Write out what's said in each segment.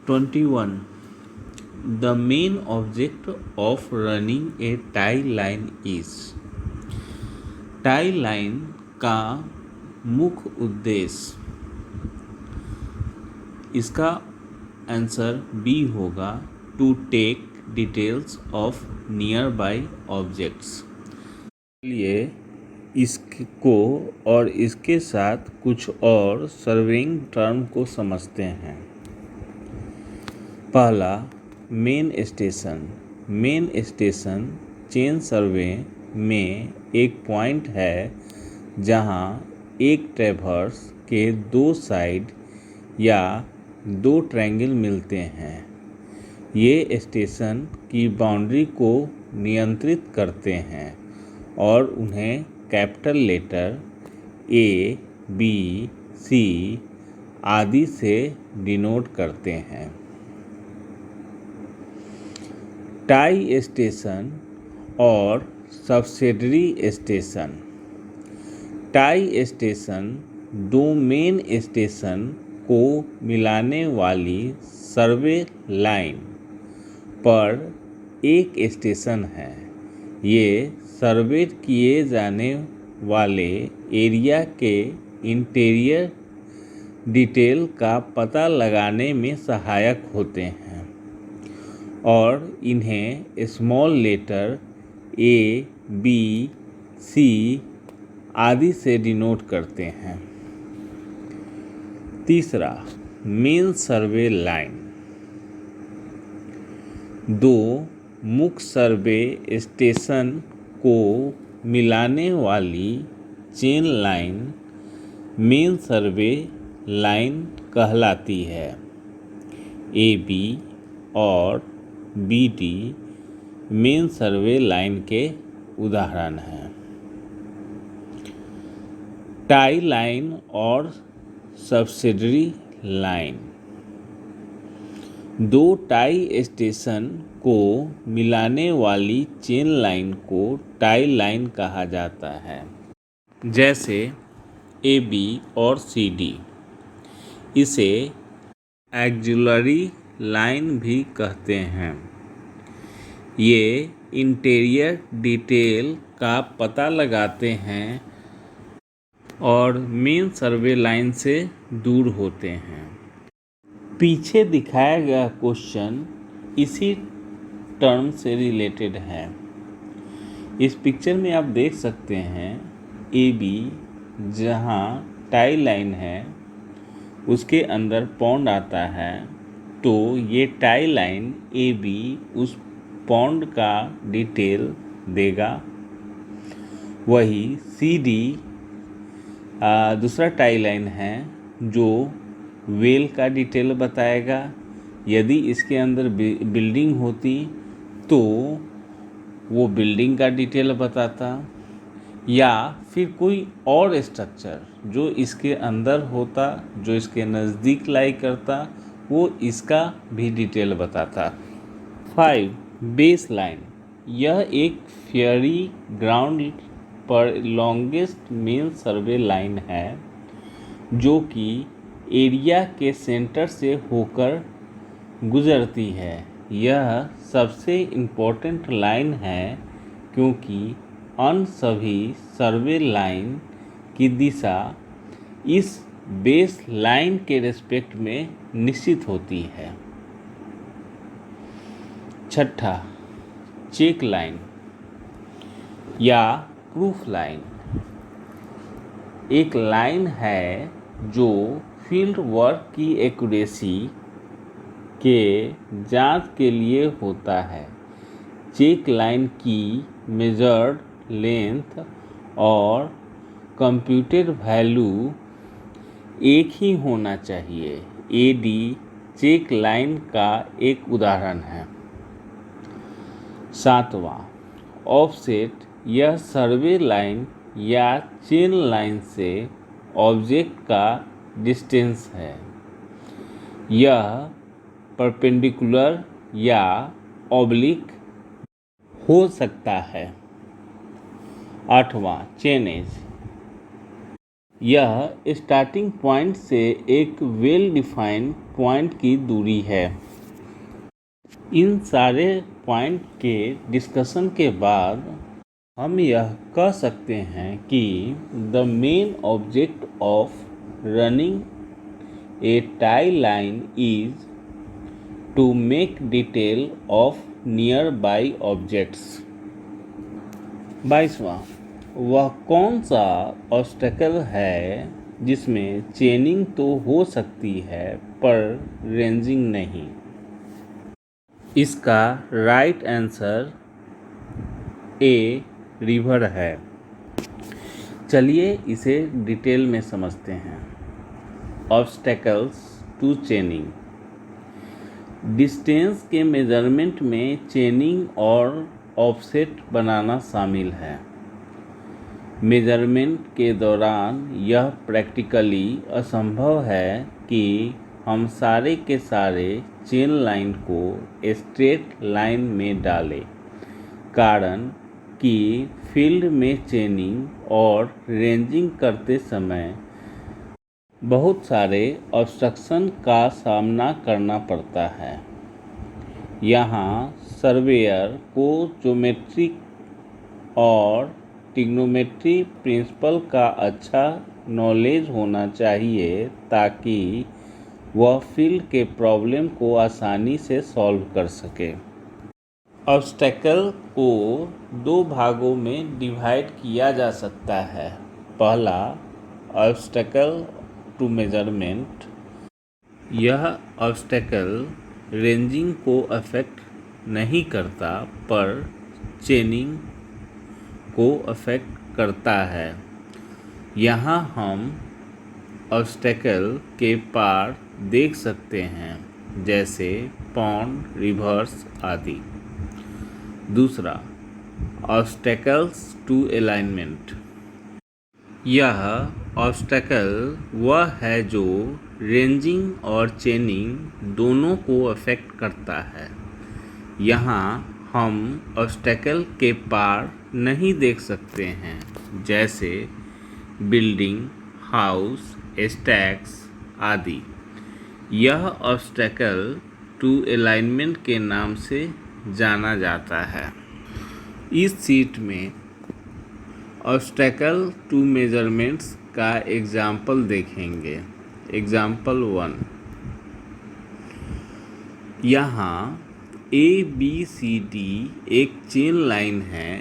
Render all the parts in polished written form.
21. The main object of running a tie line is. Tie line का मुख्य उद्देश्य, इसका आंसर बी होगा, to take details of nearby objects. चलिए इसको और इसके साथ कुछ और सर्वेइंग टर्म को समझते हैं। पहला, main station. Main station chain survey में एक पॉइंट है जहां एक ट्रैवर्स के दो साइड या दो ट्रायंगल मिलते हैं। ये स्टेशन की बाउंड्री को नियंत्रित करते हैं और उन्हें कैपिटल लेटर ए, बी, सी आदि से डिनोट करते हैं। टाई स्टेशन और सब्सिडरी स्टेशन। टाई स्टेशन दो मेन स्टेशन को मिलाने वाली सर्वे लाइन पर एक स्टेशन है। ये सर्वे किए जाने वाले एरिया के इंटीरियर डिटेल का पता लगाने में सहायक होते हैं और इन्हें स्मॉल लेटर ए, बी, सी आदि से डिनोट करते हैं। तीसरा, मेन सर्वे लाइन। दो मुख्य सर्वे स्टेशन को मिलाने वाली chain line main survey line कहलाती है। ए बी और B D main survey line के उदाहरण हैं। टाई लाइन और सब्सिडरी लाइन। दो टाई स्टेशन को मिलाने वाली चेन लाइन को टाई लाइन कहा जाता है, जैसे ए बी और सी डी। इसे एक्सिलरी लाइन भी कहते हैं। ये इंटीरियर डिटेल का पता लगाते हैं और मेन सर्वे लाइन से दूर होते हैं। पीछे दिखाया गया क्वेश्चन इसी टर्म से रिलेटेड है। इस पिक्चर में आप देख सकते हैं ए बी, जहाँ टाई लाइन है उसके अंदर पॉन्ड आता है, तो ये टाई लाइन ए बी उस पॉन्ड का डिटेल देगा। वही सी डी दूसरा टाई लाइन है जो वेल का डिटेल बताएगा। यदि इसके अंदर बिल्डिंग होती तो वो बिल्डिंग का डिटेल बताता, या फिर कोई और स्ट्रक्चर जो इसके अंदर होता, जो इसके नज़दीक लाई करता, वो इसका भी डिटेल बताता। 5. Base line. यह एक फेयरी ग्राउंड पर लॉन्गेस्ट मेन सर्वे लाइन है जो कि एरिया के सेंटर से होकर गुजरती है। यह सबसे इम्पोर्टेंट लाइन है क्योंकि अन्य सभी सर्वे लाइन की दिशा इस बेस लाइन के रिस्पेक्ट में निश्चित होती है। छठा, चेक लाइन या प्रूफ लाइन। एक लाइन है जो फील्ड वर्क की एक्यूरेसी के जांच के लिए होता है। चेक लाइन की मेजर्ड लेंथ और कंप्यूटेड वैल्यू एक ही होना चाहिए। ए डी चेक लाइन का एक उदाहरण है। 7वां, ऑफसेट। यह सर्वे लाइन या चेन लाइन से ऑब्जेक्ट का डिस्टेंस है। यह परपेंडिकुलर या ऑब्लिक हो सकता है। 8वां, चेन एज। यह स्टार्टिंग पॉइंट से एक वेल डिफाइंड पॉइंट की दूरी है। इन सारे पॉइंट के डिस्कशन के बाद हम यह कह सकते हैं कि the main object of running a tie line is to make detail of nearby objects. 22वां, वह कौन सा ऑब्स्टेकल है जिसमें चेनिंग तो हो सकती है पर रेंजिंग नहीं? इसका राइट आंसर ए रिवर है। चलिए इसे डिटेल में समझते हैं। Obstacles to chaining. डिस्टेंस के मेजरमेंट में चेनिंग और ऑफसेट बनाना शामिल है। मेजरमेंट के दौरान यह प्रैक्टिकली असंभव है कि हम सारे के सारे चेन लाइन को स्ट्रेट लाइन में डालें, कारण कि फील्ड में चेनिंग और रेंजिंग करते समय बहुत सारे ऑब्स्ट्रक्शन का सामना करना पड़ता है। यहाँ सर्वेयर को ज्योमेट्री और ट्रिग्नोमेट्री प्रिंसिपल का अच्छा नॉलेज होना चाहिए ताकि वह फील्ड के प्रॉब्लम को आसानी से सॉल्व कर सके। ऑब्स्टेकल को दो भागों में डिवाइड किया जा सकता है। पहला, ऑब्स्टेकल टू मेजरमेंट। यह ऑब्स्टेकल रेंजिंग को अफेक्ट नहीं करता पर चेनिंग को अफेक्ट करता है। यहाँ हम ऑब्स्टेकल के पार देख सकते हैं, जैसे पॉन्ड, रिवर्स आदि। दूसरा, ऑब्स्टेकल्स टू अलाइनमेंट। यह ऑब्स्टेकल वह है जो रेंजिंग और चेनिंग दोनों को अफेक्ट करता है। यहाँ हम ऑब्स्टेकल के पार नहीं देख सकते हैं, जैसे बिल्डिंग, हाउस, स्टैक्स आदि। यह ऑब्स्टेकल टू अलाइनमेंट के नाम से जाना जाता है। इस शीट में ऑब्स्टेकल टू मेजरमेंट्स का एग्जाम्पल देखेंगे। एग्जाम्पल 1, यहाँ ABCD एक चेन लाइन है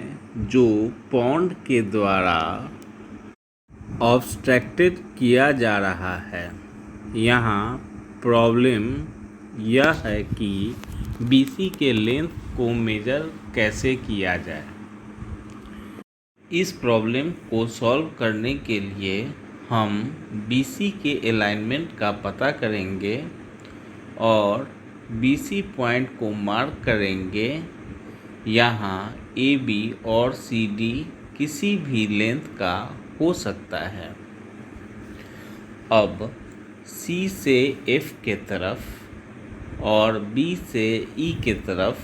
जो पॉन्ड के द्वारा ऑब्स्ट्रक्टेड किया जा रहा है। यहाँ प्रॉब्लम यह है कि BC के लेंथ को मेजर कैसे किया जाए। इस प्रॉब्लम को सॉल्व करने के लिए हम BC के अलाइनमेंट का पता करेंगे और BC पॉइंट को मार्क करेंगे। यहाँ AB और CD किसी भी लेंथ का हो सकता है। अब C से F के तरफ और B से E के तरफ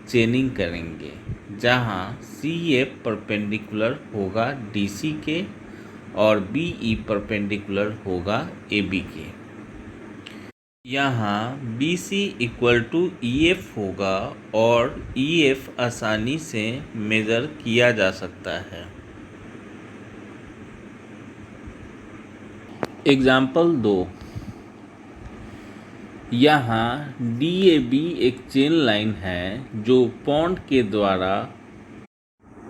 चेनिंग करेंगे, जहाँ CF परपेंडिकुलर होगा DC के और BE परपेंडिकुलर होगा AB के। यहाँ BC इक्वल टू EF होगा और EF आसानी से मेज़र किया जा सकता है। एग्जाम्पल 2, यहाँ DAB एक चेन लाइन है जो पॉन्ड के द्वारा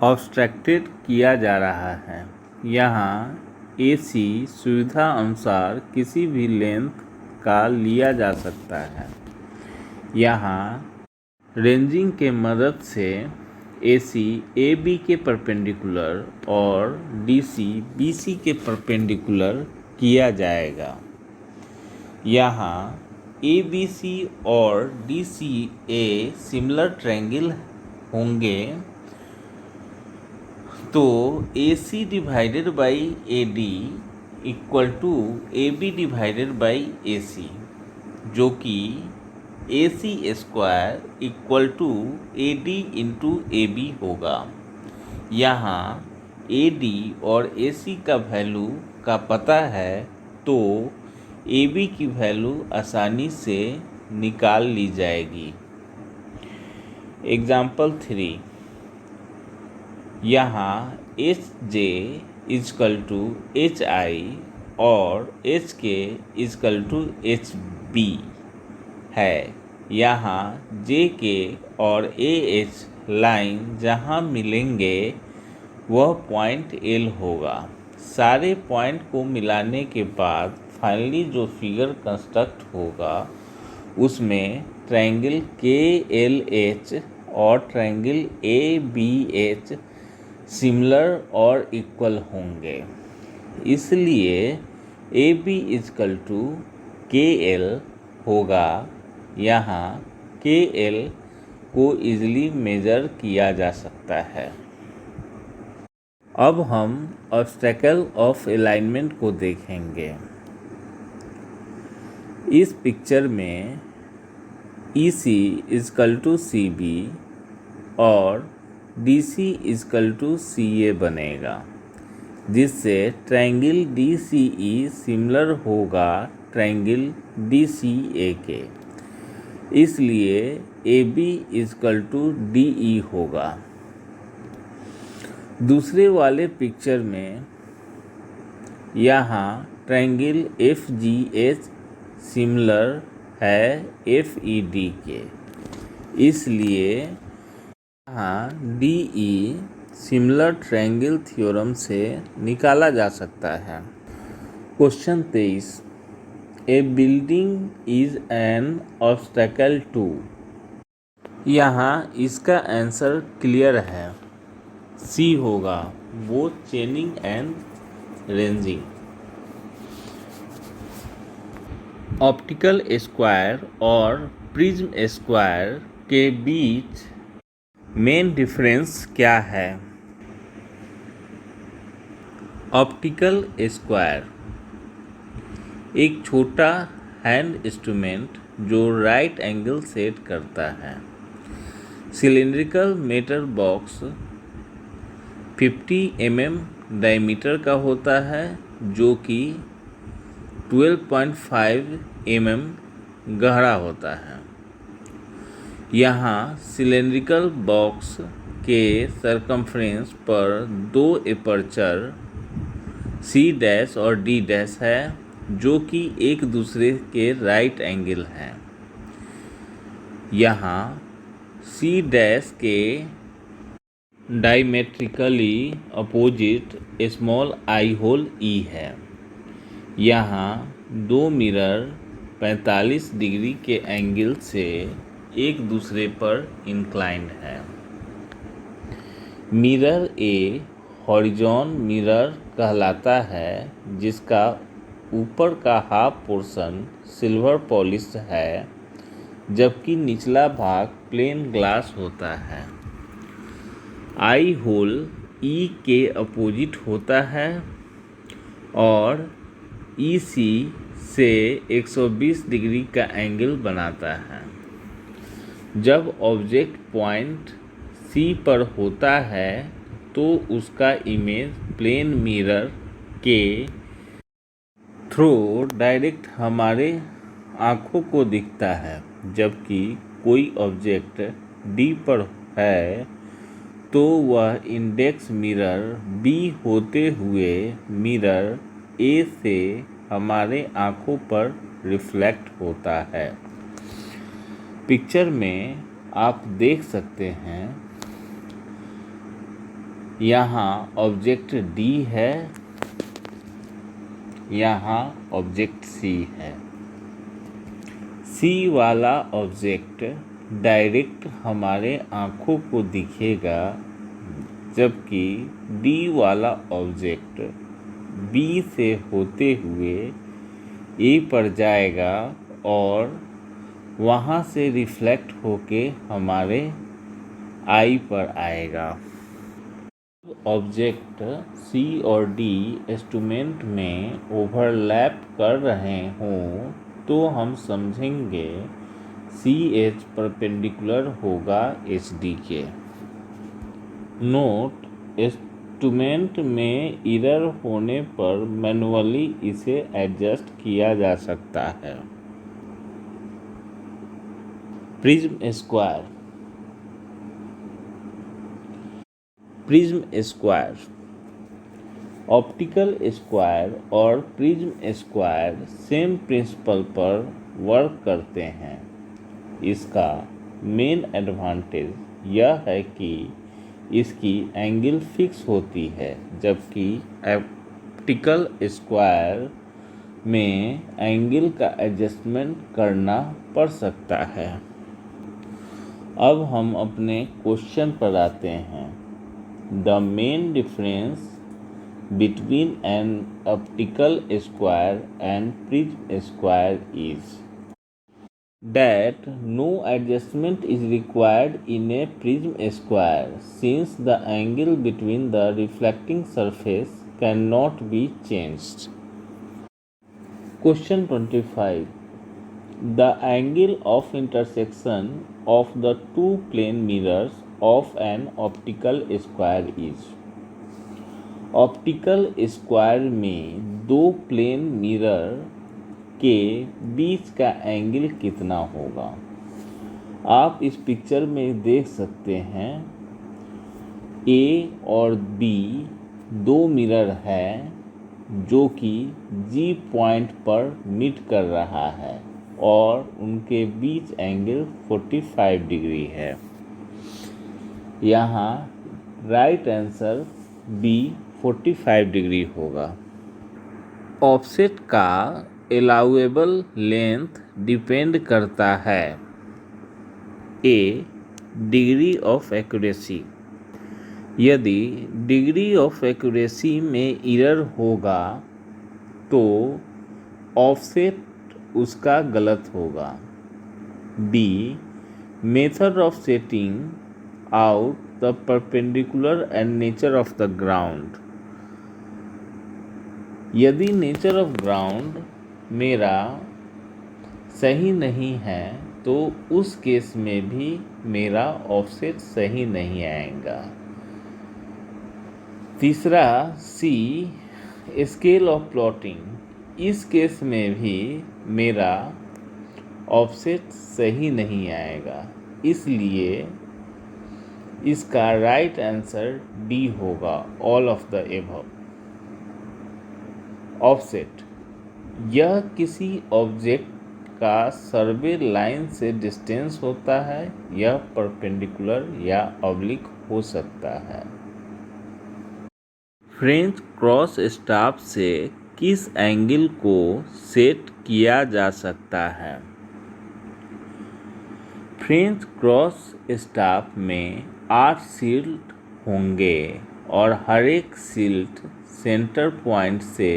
ऑब्स्ट्रक्टेड किया जा रहा है। यहाँ AC सुविधा अनुसार किसी भी लेंथ का लिया जा सकता है। यहाँ रेंजिंग के मदद से AC AB के परपेंडिकुलर और DC BC के परपेंडिकुलर किया जाएगा। यहाँ ABC और DCA सिमिलर ट्रायंगल होंगे, तो AC divided by AD equal to AB divided by AC, जो कि AC square equal to AD into AB होगा। यहाँ AD और AC का वैल्यू का पता है तो AB की वैल्यू आसानी से निकाल ली जाएगी। एग्जाम्पल 3, यहाँ HJ इजकल टू HI और HK इजकल टू HB है। यहाँ JK और AH लाइन जहाँ मिलेंगे वह पॉइंट L होगा। सारे पॉइंट को मिलाने के बाद फाइनली जो फिगर कंस्ट्रक्ट होगा उसमें ट्रायंगल KLH और ट्रायंगल ABH सिमिलर और इक्वल होंगे। इसलिए AB इजकल टू KL होगा। यहाँ KL को इजीली मेजर किया जा सकता है। अब हम ऑब्स्टेकल ऑफ अलाइनमेंट को देखेंगे। इस पिक्चर में EC इजकल टू CB और DC इजकल टू CA बनेगा, जिससे ट्रायंगल DCE सिमिलर होगा ट्रायंगल DCA के। इसलिए AB इजकल टू DE होगा। दूसरे वाले पिक्चर में यहाँ ट्रायंगल FGH सिमिलर है FED के, इसलिए यहाँ DE सिमिलर ट्रायंगल थ्योरम से निकाला जा सकता है। Question 23, a building is an obstacle to. यहाँ इसका आंसर क्लियर है, C होगा, वो chaining and ranging. Optical square और प्रिज्म स्क्वायर के बीच मेन डिफरेंस क्या है? ऑप्टिकल स्क्वायर एक छोटा हैंड इंस्ट्रूमेंट जो राइट एंगल सेट करता है। Cylindrical metal box 50 mm diameter का होता है, जो कि 12.5 mm गहरा होता है। यहाँ सिलिंड्रिकल बॉक्स के सरकमफ्रेंस पर दो एपर्चर C' और D' है, जो कि एक दूसरे के राइट एंगल हैं। यहाँ C' के diametrically opposite small eye hole E है। यहाँ दो मिरर 45 डिग्री के एंगल से एक दूसरे पर इंक्लाइंड है। मिरर A हॉरिजॉन मिरर कहलाता है, जिसका ऊपर का हाफ पोर्शन सिल्वर पॉलिश है, जबकि निचला भाग प्लेन ग्लास होता है। आई होल E के अपोजिट होता है और EC से 120 डिग्री का एंगल बनाता है। जब ऑब्जेक्ट पॉइंट C पर होता है तो उसका इमेज प्लेन मिरर के थ्रू डायरेक्ट हमारे आँखों को दिखता है। जबकि कोई ऑब्जेक्ट D पर है तो वह इंडेक्स मिरर B होते हुए मिरर A से हमारे आँखों पर रिफ्लेक्ट होता है। पिक्चर में आप देख सकते हैं, यहाँ ऑब्जेक्ट D है, यहाँ ऑब्जेक्ट C है। C वाला ऑब्जेक्ट डायरेक्ट हमारे आँखों को दिखेगा, जबकि D वाला ऑब्जेक्ट B से होते हुए A पर जाएगा और वहाँ से रिफ्लेक्ट होके हमारे आई पर आएगा। ऑब्जेक्ट C और D इंस्ट्रूमेंट में ओवरलैप कर रहे हों तो हम समझेंगे CH परपेंडिकुलर होगा HD के। नोट, इंस्ट्रूमेंट में एरर होने पर मैन्युअली इसे एडजस्ट किया जा सकता है। Prism square. Prism square, optical square और प्रिज्म स्क्वायर सेम प्रिंसिपल पर वर्क करते हैं। इसका मेन एडवांटेज यह है कि इसकी एंगल फिक्स होती है, जबकि ऑप्टिकल स्क्वायर में एंगल का एडजस्टमेंट करना पड़ सकता है। अब हम अपने क्वेश्चन पर आते हैं। The main difference between an optical square and prism square is that no adjustment is required in a prism square, since the angle between the reflecting surface cannot be changed. Question 25. The angle of intersection of the two plane mirrors of an optical square is. Optical square में दो plane mirror के बीच का angle कितना होगा? आप इस picture में देख सकते हैं ए और बी दो मिरर है जो कि जी पॉइंट पर मीट कर रहा है और उनके बीच एंगल 45 डिग्री है। यहाँ राइट आंसर बी 45 डिग्री होगा। ऑफसेट का अलाउएबल लेंथ डिपेंड करता है ए. Degree of accuracy. यदि डिग्री ऑफ एक्यूरेसी में एरर होगा तो ऑफसेट उसका गलत होगा। B. Method of setting out the perpendicular and nature of the ground. यदि नेचर ऑफ ग्राउंड मेरा सही नहीं है तो उस केस में भी मेरा ऑफसेट सही नहीं आएगा। तीसरा सी. Scale of plotting. इस केस में भी मेरा ऑफसेट सही नहीं आएगा, इसलिए इसका राइट आंसर डी होगा, all of the above. Offset, यह किसी ऑब्जेक्ट का सर्वे लाइन से डिस्टेंस होता है। यह परपेंडिकुलर या ऑब्लिक हो सकता है। फ्रेंच क्रॉस स्टाफ से किस एंगल को सेट किया जा सकता है? फ्रेंच क्रॉस स्टाफ में 8 सील्ट होंगे और हर एक सील्ट सेंटर पॉइंट से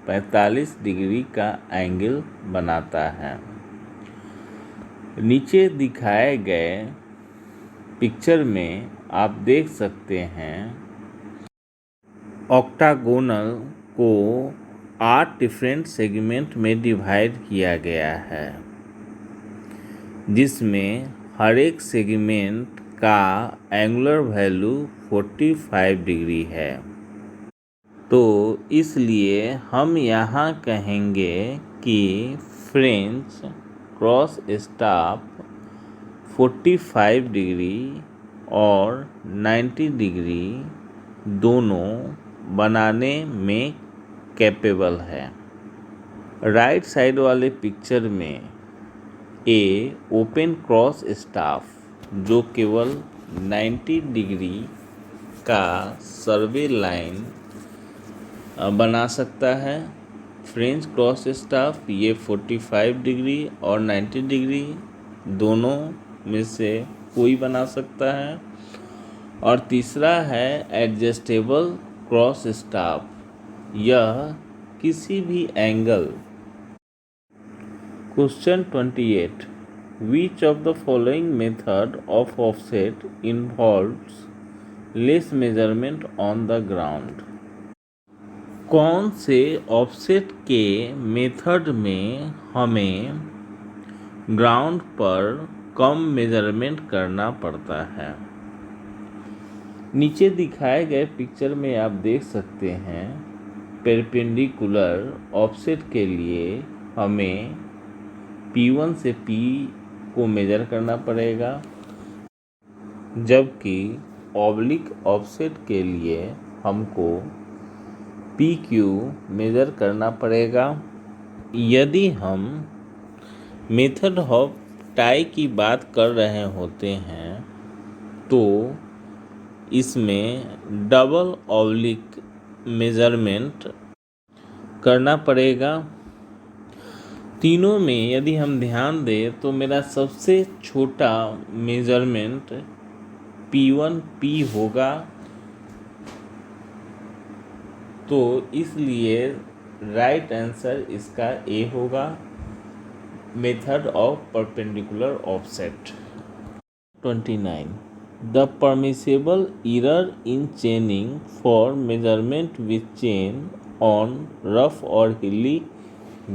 45 डिग्री का एंगल बनाता है। नीचे दिखाए गए पिक्चर में आप देख सकते हैं ऑक्टागोनल को 8 डिफरेंट सेगमेंट में डिवाइड किया गया है, जिसमें हर एक सेगमेंट का एंगुलर वैल्यू 45 डिग्री है। तो इसलिए हम यहाँ कहेंगे कि फ्रेंच क्रॉस स्टाफ 45 डिग्री और 90 डिग्री दोनों बनाने में कैपेबल है। राइट साइड वाले पिक्चर में ए ओपन क्रॉस स्टाफ जो केवल 90 डिग्री का सर्वे लाइन बना सकता है। फ्रेंच क्रॉस स्टाफ ये 45 डिग्री और 90 डिग्री दोनों में से कोई बना सकता है। और तीसरा है एडजस्टेबल क्रॉस स्टाफ, यह किसी भी angle. Question 28. Which of the following method of offset involves less measurement on the ground? कौन से ऑफसेट के मेथड में हमें ग्राउंड पर कम मेजरमेंट करना पड़ता है? नीचे दिखाए गए पिक्चर में आप देख सकते हैं परपेंडिकुलर ऑफसेट के लिए हमें P1 से P को मेजर करना पड़ेगा, जबकि ऑब्लिक ऑफसेट के लिए हमको PQ मेजर करना पड़ेगा। यदि हम मेथड ऑफ टाई की बात कर रहे होते हैं तो इसमें डबल ऑब्लिक मेजरमेंट करना पड़ेगा। तीनों में यदि हम ध्यान दें तो मेरा सबसे छोटा मेजरमेंट P1P होगा, तो इसलिए राइट आंसर इसका A होगा, method of perpendicular offset. 29. The permissible error in chaining for measurement with chain on rough or hilly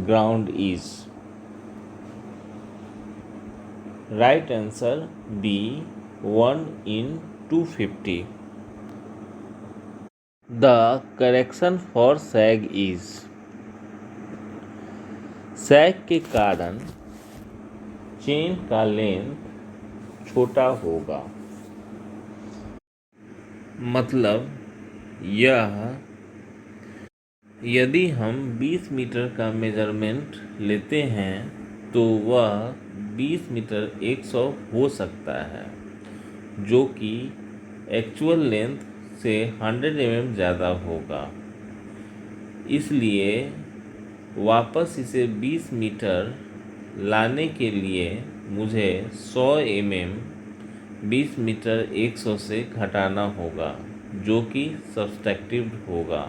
ground is. Right answer B, 1 in 250. The correction for sag is. सैग के कारण chain का length छोटा होगा, मतलब यदि हम 20 metre का measurement लेते हैं तो वह 20 मीटर 100 हो सकता है, जो कि एक्चुअल लेंथ से 100 mm ज़्यादा होगा। इसलिए वापस इसे 20 मीटर लाने के लिए मुझे 100 mm 20 मीटर 100 से घटाना होगा, जो कि सब्सट्रैक्टिव होगा।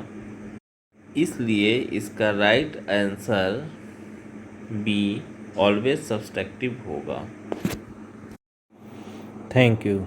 इसलिए इसका right answer B, always subtractive होगा। Thank you.